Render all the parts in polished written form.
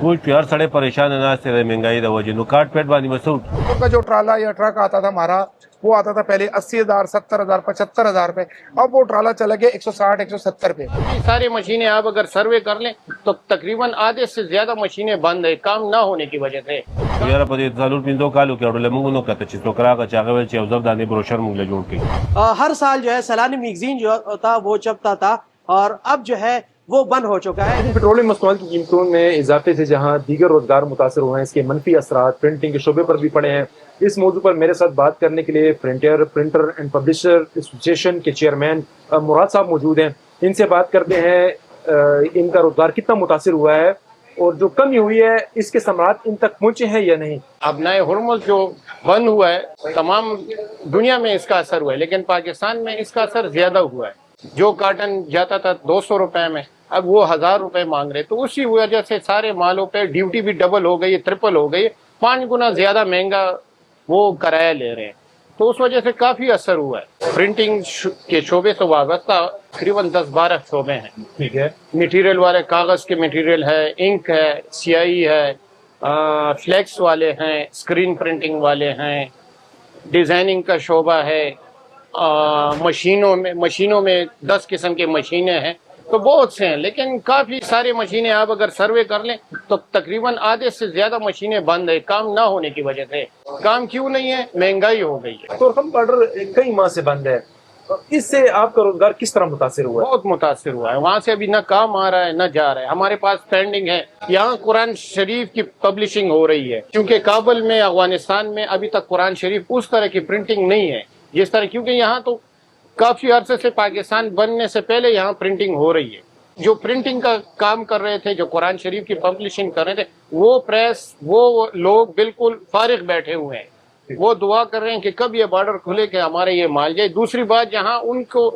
ټول هر سړی پریشان ناست دی مهنګایي د وجې نو کاټ پیټ باندې مسعود کا جو ٹرالا یا ٹرک آتا تھا ہمارا وہ آتا تھا پہلے 80,000 70,000 75,000 پہ. اب وہ ٹرالا چلا گیا 160 170 پہ. ساری مشینیں آپ اگر سروے کر لیں تو تقریباً آدھے سے زیادہ مشینیں بند ہے کام نہ ہونے کی وجہ سے. یاره په دې څلور پنځو کالو کې اورل موږ نو کته چې څوک راغی چې هغه ویل چې یو ځل دانې بروشر موږ له جوړ کړي. ہر سال جو ہے سالانہ میگزین جو تھا وہ چھپتا تھا اور اب جو ہے وہ بند ہو چکا ہے. پیٹرولیم مصنوعات کی قیمتوں میں اضافے سے جہاں دیگر روزگار متاثر ہوئے ہیں، اس کے منفی اثرات پرنٹنگ کے شعبے پر بھی پڑے ہیں. اس موضوع پر میرے ساتھ بات کرنے کے لیے پرنٹر اینڈ پبلشر ایسوسیشن کے چیئرمین مراد صاحب موجود ہیں. ان سے بات کرتے ہیں ان کا روزگار کتنا متاثر ہوا ہے اور جو کمی ہوئی ہے اس کے ثمرات ان تک پہنچے ہیں یا نہیں. اب نئے ہرمز جو بند ہوا ہے تمام دنیا میں اس کا اثر ہوا ہے، لیکن پاکستان میں اس کا اثر زیادہ ہوا ہے. جو کارٹن جاتا تھا 200 روپے میں اب وہ 1000 روپے مانگ رہے، تو اسی وجہ سے سارے مالوں پہ ڈیوٹی بھی ڈبل ہو گئی، ٹرپل ہو گئی، 5 گنا زیادہ مہنگا وہ کرایہ لے رہے ہیں. تو اس وجہ سے کافی اثر ہوا ہے. پرنٹنگ کے شعبے سے وابستہ تقریباً 10-12 شعبے ہیں. ٹھیک ہے. میٹیریل والے کاغذ کے میٹیریل ہے، انک ہے، سیاہی ہے، فلیکس والے ہیں، اسکرین پرنٹنگ والے ہیں، ڈیزائننگ کا شعبہ ہے، مشینوں میں 10 قسم کی مشینیں ہیں. تو بہت سے ہیں، لیکن کافی ساری مشینیں آپ اگر سروے کر لیں تو تقریباً آدھے سے زیادہ مشینیں بند ہے کام نہ ہونے کی وجہ سے. کام کیوں نہیں ہے؟ مہنگائی ہو گئی ہے. تورخم بارڈر کئی ماہ سے بند ہے، اس سے آپ کا روزگار کس طرح متاثر ہوا ہے؟ بہت متاثر ہوا ہے. وہاں سے ابھی نہ کام آ رہا ہے نہ جا رہا ہے. ہمارے پاس پینڈنگ ہے. یہاں قرآن شریف کی پبلشنگ ہو رہی ہے کیونکہ کابل میں افغانستان میں ابھی تک قرآن شریف اس طرح کی پرنٹنگ نہیں ہے جس طرح، کیونکہ یہاں تو کافی عرصے سے پاکستان بننے سے پہلے یہاں پرنٹنگ ہو رہی ہے. جو پرنٹنگ کا کام کر رہے تھے، جو قرآن شریف کی پبلشنگ کر رہے تھے، وہ پریس وہ لوگ بالکل فارغ بیٹھے ہوئے ہیں. وہ دعا کر رہے ہیں کہ کب یہ بارڈر کھلے کہ ہمارے یہ مال جائے. دوسری بات، جہاں ان کو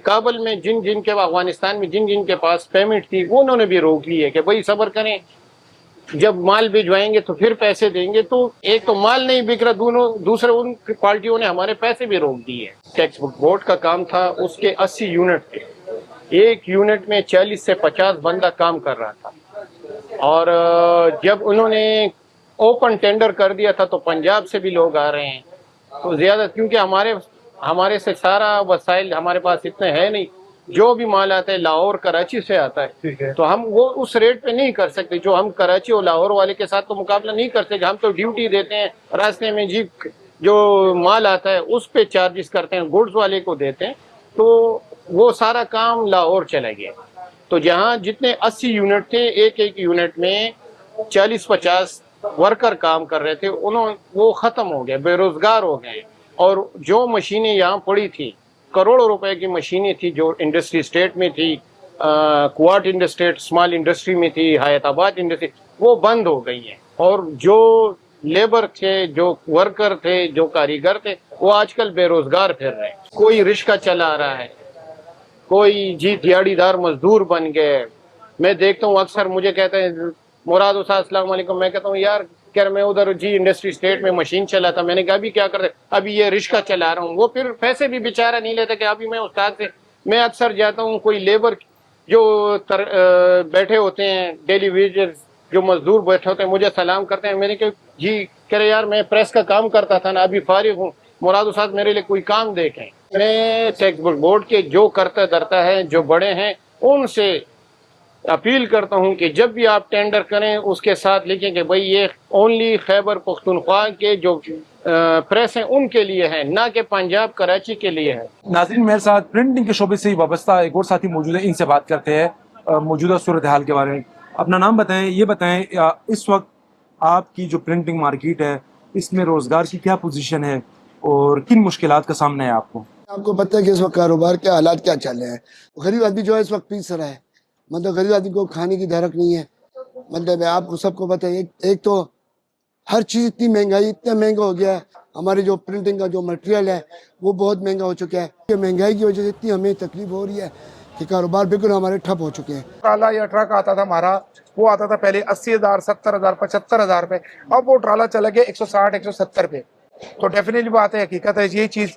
کابل میں جن کے افغانستان میں جن کے پاس پیمنٹ تھی وہ انہوں نے بھی روک لی ہے کہ بھائی صبر کریں، جب مال بھجوائیں گے تو پھر پیسے دیں گے. تو ایک تو مال نہیں بک رہا، دوسرے ان پارٹیوں نے ہمارے پیسے بھی روک دیے. ٹیکسٹ بک بورڈ کا کام تھا، اس کے 80 یونٹ تھے. ایک یونٹ میں 40 سے 50 بندہ کام کر رہا تھا. اور جب انہوں نے اوپن ٹینڈر کر دیا تھا تو پنجاب سے بھی لوگ آ رہے ہیں. تو زیادہ کیونکہ ہمارے سے سارا وسائل ہمارے پاس اتنے ہے نہیں. جو بھی مال آتا ہے لاہور کراچی سے آتا ہے، تو ہم وہ اس ریٹ پہ نہیں کر سکتے جو ہم کراچی اور لاہور والے کے ساتھ تو مقابلہ نہیں کر سکتے. ہم تو ڈیوٹی دیتے ہیں راستے میں، جی جو مال آتا ہے اس پہ چارجز کرتے ہیں، گوڈز والے کو دیتے ہیں. تو وہ سارا کام لاہور چلا گیا. تو جہاں جتنے 80 یونٹ تھے، ایک یونٹ میں 40-50 ورکر کام کر رہے تھے، وہ ختم ہو گئے، بے روزگار ہو گئے. اور جو مشینیں یہاں پڑی تھی، کروڑوں روپے کی مشینیں تھی جو انڈسٹری اسٹیٹ میں تھی، کوارٹ انڈسٹریٹ اسمال انڈسٹری میں تھی، حیات آباد انڈسٹری، وہ بند ہو گئی ہیں. اور جو لیبر تھے، جو ورکر تھے، جو کاریگر تھے، وہ آج کل بے روزگار پھر رہے ہیں. کوئی رکشہ چلا رہا ہے، کوئی جی دیہڑی دار مزدور بن گئے. میں دیکھتا ہوں اکثر مجھے کہتے ہیں مراد استاد السلام علیکم، میں کہتا ہوں یار میں ادھر جی انڈسٹری اسٹیٹ میں مشین چلا تھا. میں نے کہا ابھی کیا کرتے؟ ابھی یہ رکشہ چلا رہا ہوں. وہ پھر پیسے بھی بیچارہ نہیں لیتے کہ ابھی میں استاد سے. میں اکثر جاتا ہوں، کوئی لیبر جو بیٹھے ہوتے ہیں ڈیلی ویجر، جو مزدور بیٹھے ہوتے ہیں، مجھے سلام کرتے ہیں. میں نے کہا جی کہہ رہے یار میں پریس کا کام کرتا تھا نا، ابھی فارغ ہوں، مراد استاد میرے لیے کوئی کام دیکھیں. میں ٹیکسٹ بک بورڈ کے جو کرتا درتا ہے، جو بڑے ہیں، ان سے اپیل کرتا ہوں کہ جب بھی آپ ٹینڈر کریں اس کے ساتھ لکھیں کہ بھئی یہ اونلی خیبر پختونخوا کے جو پریس ہیں ان کے لیے ہیں، نہ کہ پنجاب کراچی کے لیے ہے. ناظرین، میرے ساتھ پرنٹنگ کے شعبے سے وابستہ ایک اور ساتھی موجود ہیں، ان سے بات کرتے ہیں موجودہ صورتحال کے بارے میں. اپنا نام بتائیں، یہ بتائیں اس وقت آپ کی جو پرنٹنگ مارکیٹ ہے اس میں روزگار کی کیا پوزیشن ہے اور کن مشکلات کا سامنا ہے آپ کو؟ آپ کو پتہ ہے کہ اس وقت کاروبار کے حالات کیا چل رہے ہیں. غریب آدمی جو ہے اس وقت پیس رہا ہے. مطلب غریب آدمی کو کھانے کی دھرک نہیں ہے. مطلب آپ کو سب کو پتہ ہے، ایک تو ہر چیز اتنی مہنگائی، اتنا مہنگا ہو گیا ہے. ہماری جو پرنٹنگ کا جو مٹیریل ہے وہ بہت مہنگا ہو چکا ہے. کہ مہنگائی کی وجہ سے اتنی ہمیں تکلیف ہو رہی ہے کہ کاروبار بالکل ہمارے ٹھپ ہو چکے ہیں. ٹرالا یا ٹرک آتا تھا ہمارا، وہ آتا تھا پہلے 80,000 70,000 75,000 پہ. اب وہ ٹرالا چلا گیا 160 170 پہ. تو ڈیفینیٹلی بات ہے، حقیقت ہے، یہ چیز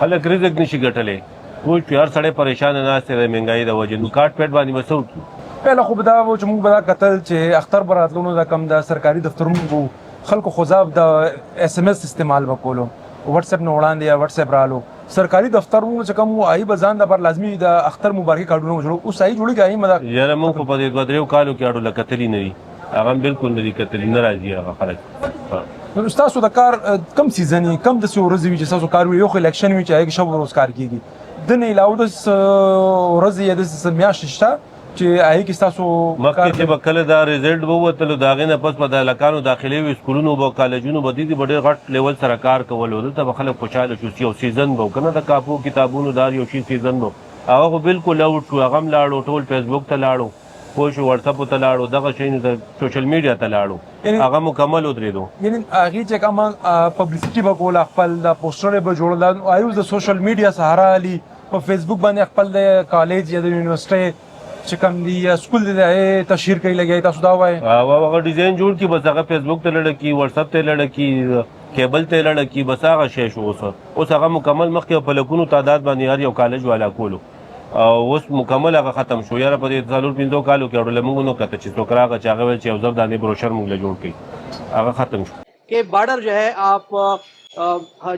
خلک رزق نشي ګټلی ټول چې هر سړی پریشان ناست دی د مهنګایي د وجې نو کاټ پیټ باندې به څه وکړي. پهله خو به دا و چې موږ به دا کتل چې اختر به راتلو نو دا کم د سرکاري دفترونو به خلکو خوځاب د SMS استعمال به کولو، واتساپ نه وړاندې یا واتساپ رالو. سرکاري دفترونو چې کوم آی به ځان د پر لازمي د اختر مبارکي کارډونه جوړو، اوس آی جوړېږي آی مدا یاره موږ خو په دې 2-3 کالو کې اړو لکتلی نه دي، هغه بالکل نه دي کتلی، نه راځي هغه خلک. نو تاسو د کار کم سیزن کم د څو ورځې وي چې تاسو کار وي، یو خو الیکشن وي چې هغه شب ورځ کار کیږي، د نه علاوه د ورځې یا د میاشتې شته چې هغه کې تاسو مخکې چې به کله دا ریزلټ به ووتلو د هغې نه پس به د هلکانو داخلي وي سکولونو به کالجونو به دي به ډېر غټ لیول سره کار کولو، دلته به خلک خوشحاله شو. یو سیزن به و که نه د کاپو کتابونو دا یو شي سیزن به هغه خو بالکل آوټ شو، هغه هم لاړو، ټول فیسبوک ته لاړو، پوه شو، وټساپ ته لاړو، دغه شیانو ته سوشل میډیا ته لاړو، هغه مکمل ودرېدو. یعنی هغې چې کومه پبلیسټي به کوله، خپل د پوسټر به جوړل، اوس د سوشل میډیا سهارا علي په فیسبوک باندې خپل د کالج یا د یونیورسټۍ چې کوم دي یا سکول دی هغې تشهیر کوي لګیا، تاسو دا وایئ هغه ډیزاین جوړ کړي، بس هغه فیسبوک ته لړه کړي، وټساپ ته لړه کړي، کیبل ته لړه کړي، بس هغه شی شو. اوس هغه مکمل مخکې په لکونو تعداد باندې هر یو کالج والا کولو، اوس مکمل هغه ختم شو. یاره په دې 4-5 کالو کې اړوله موږ نو کته چې څوک راغی چې هغه ویل چې یو ځل دانې بروشر موږ له جوړ کړي، هغه ختم شو. کہ بارڈر جو ہے آپ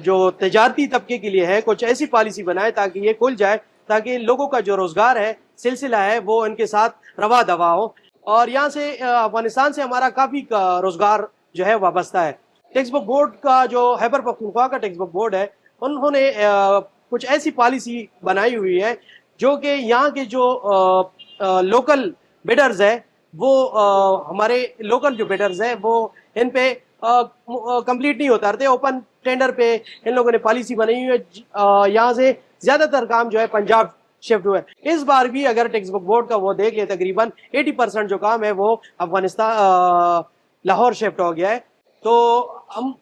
جو تجارتی طبقے کے لیے ہے کچھ ایسی پالیسی بنائے تاکہ یہ کھل جائے، تاکہ لوگوں کا جو روزگار ہے سلسلہ ہے وہ ان کے ساتھ روا دوا ہو. اور یہاں سے افغانستان سے ہمارا کافی روزگار جو ہے وابستہ ہے. ٹیکسٹ بک بورڈ کا جو خیبر پختونخوا کا ٹیکسٹ بک بورڈ ہے، انہوں نے کچھ ایسی پالیسی بنائی ہوئی ہے جو کہ یہاں کے جو لوکل بیڈرز ہے وہ ہمارے لوکل جو بیڈرز ہیں وہ ان پہ کمپلیٹ نہیں ہوتا رہتے، اوپن ٹینڈر پہ ان لوگوں نے پالیسی بنائی ہوئی ہے. یہاں سے زیادہ تر کام جو ہے پنجاب شفٹ ہوئے. اس بار بھی اگر ٹیکسٹ بک بورڈ کا وہ دیکھ لیں تقریباً 80% جو کام ہے وہ افغانستان لاہور شفٹ ہو گیا ہے. تو ہم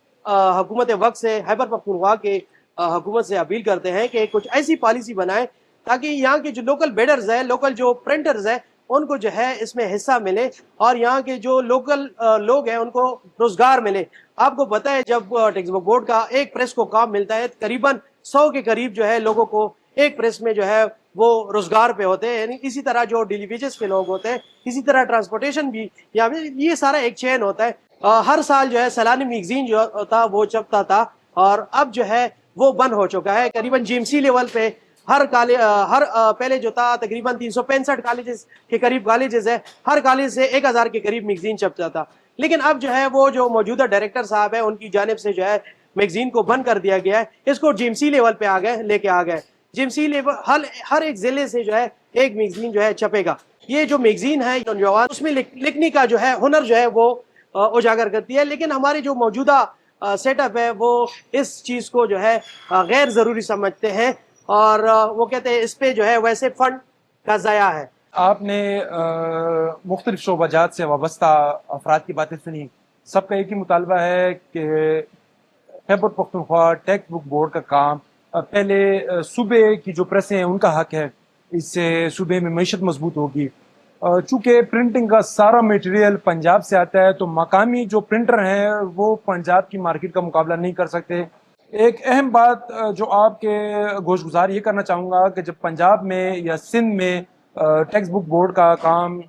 حکومت وقت سے خیبر پختونخوا کے حکومت سے اپیل کرتے ہیں کہ کچھ ایسی پالیسی بنائیں تاکہ یہاں کے جو لوکل بیڈرز ہیں، لوکل جو پرنٹرز ہیں، ان کو جو ہے اس میں حصہ ملے اور یہاں کے جو لوکل لوگ ہیں ان کو روزگار ملے. آپ کو پتہ ہے جب ٹیکسٹ بک بورڈ کا ایک پریس کو کام ملتا ہے قریباً 100 کے قریب جو ہے لوگوں کو ایک پریس میں جو ہے وہ روزگار پہ ہوتے ہیں. یعنی اسی طرح جو ڈیلی ویجز کے لوگ ہوتے ہیں، اسی طرح ٹرانسپورٹیشن بھی، یا یہ سارا ایک چین ہوتا ہے. ہر سال جو ہے سالانہ میگزین جو تھا وہ چھپتا تھا اور اب جو ہے وہ بند ہو چکا ہے. قریباً GMC لیول پہ ہر پہلے جو تھا تقریباً 365 کالجز کے قریب کالجز ہے، ہر کالج سے 1000 کے قریب میگزین چھپتا تھا. لیکن اب جو ہے وہ جو موجودہ ڈائریکٹر صاحب ہیں ان کی جانب سے جو ہے میگزین کو بند کر دیا گیا ہے. اس کو GMC لیول پہ لے کے آ گئے. GMC لیول ہر ایک ضلع سے جو ہے ایک میگزین جو ہے چھپے گا. یہ جو میگزین ہے نوجوان اس میں لکھنے کا جو ہے ہنر جو ہے وہ اجاگر کرتی ہے. لیکن ہمارے جو موجودہ سیٹ اپ ہے وہ اس چیز کو جو ہے غیر ضروری سمجھتے ہیں اور وہ کہتے ہیں اس پہ جو ہے ویسے فنڈ کا ضائع ہے. آپ نے مختلف شعبہ جات سے وابستہ افراد کی باتیں سنی، سب کا ایک ہی مطالبہ ہے کہ Khyber Pakhtunkhwa text book board کا کام پہلے صوبے کی جو پریسیں ہیں ان کا حق ہے، اس سے صوبے میں معیشت مضبوط ہوگی۔ چونکہ پرنٹنگ کا سارا میٹیریل پنجاب سے آتا ہے تو مقامی جو پرنٹر ہیں وہ پنجاب کی مارکیٹ کا مقابلہ نہیں کر سکتے۔ ایک اہم بات جو آپ کے گوش گزار یہ کرنا چاہوں گا کہ جب پنجاب میں یا سندھ میں ٹیکسٹ بک بورڈ کا کام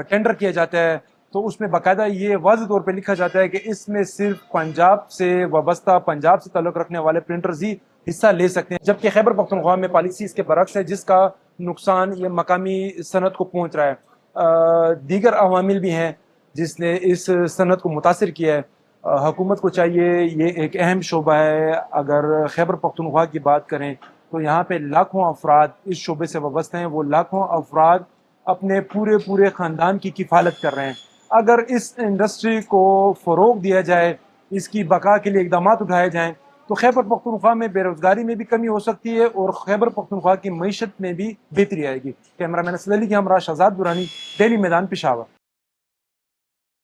ٹینڈر کیا جاتا ہے تو اس میں باقاعدہ یہ واضح طور پہ لکھا جاتا ہے کہ اس میں صرف پنجاب سے وابستہ، پنجاب سے تعلق رکھنے والے پرنٹرز ہی حصہ لے سکتے ہیں، جبکہ خیبر پختونخوا میں پالیسی اس کے برعکس ہے، جس کا نقصان یہ مقامی صنعت کو پہنچ رہا ہے۔ دیگر عوامل بھی ہیں جس نے اس صنعت کو متاثر کیا ہے۔ حکومت کو چاہیے، یہ ایک اہم شعبہ ہے، اگر خیبر پختونخوا کی بات کریں تو یہاں پہ لاکھوں افراد اس شعبے سے وابستہ ہیں، وہ لاکھوں افراد اپنے پورے خاندان کی کفالت کر رہے ہیں۔ اگر اس انڈسٹری کو فروغ دیا جائے، اس کی بقا کے لیے اقدامات اٹھائے جائیں تو خیبر پختونخوا میں بے روزگاری میں بھی کمی ہو سکتی ہے اور خیبر پختونخوا کی معیشت میں بھی بہتری آئے گی۔ کیمرہ مین اسد علی کے ہمراہ شہزاد درانی، ڈیلی میدان، پشاور۔